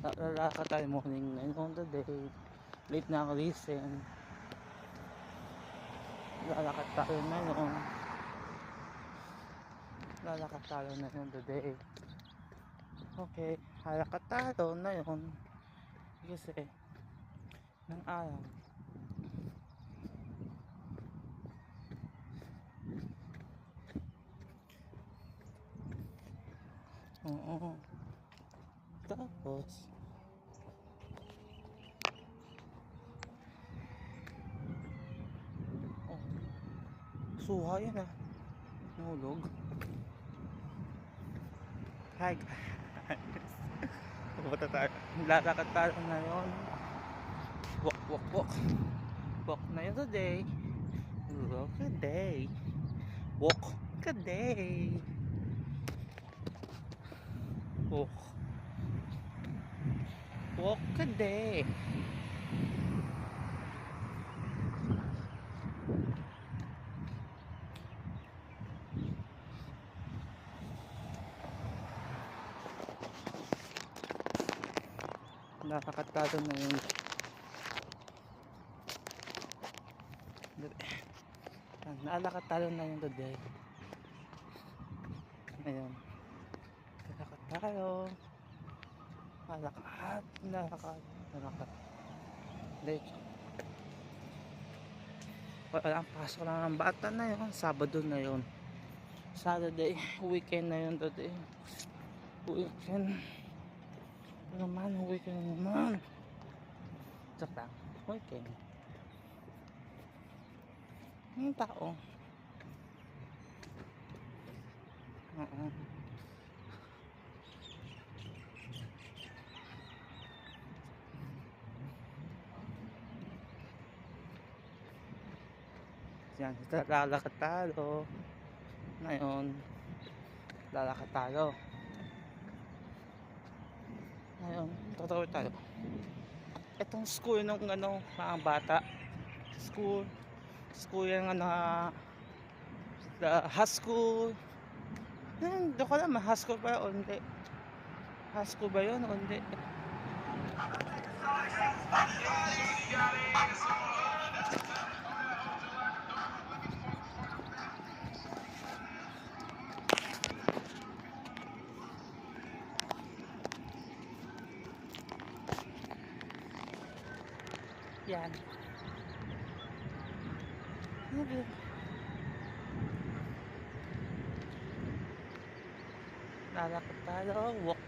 Lalakad tayo morning ngayon today. Late na ako listen. Lalakad tayo ngayon. Lalakad tayo ngayon today. Okay, lalakad tayo ngayon. Kasi ng araw. Oo. Tapos suha yan nahulog. Hi guys. Pupunta tayo. Lalakad tayo ngayon. Walk na yun today. Walk a day. Walk a day. Walk a day. Nakakatado na yun. Naalakatalo na yun today. Ayun. Nalakad tayo. Nalakad. Late. Walang pasok lang ng bata na yun. Sabado na yun. Saturday. Weekend na yun today. Weekend naman. Tsaka weekend. Yung tao. Yan, lalakad tayo ngayon. Lalakad tayo ngayon. Tatawid tayo. Itong school ng mga bata. School yung the high school. Hindi ko alam, high school ba yun o hindi. High school ba yun o hindi. Yan. Lalakad tayo. Walk.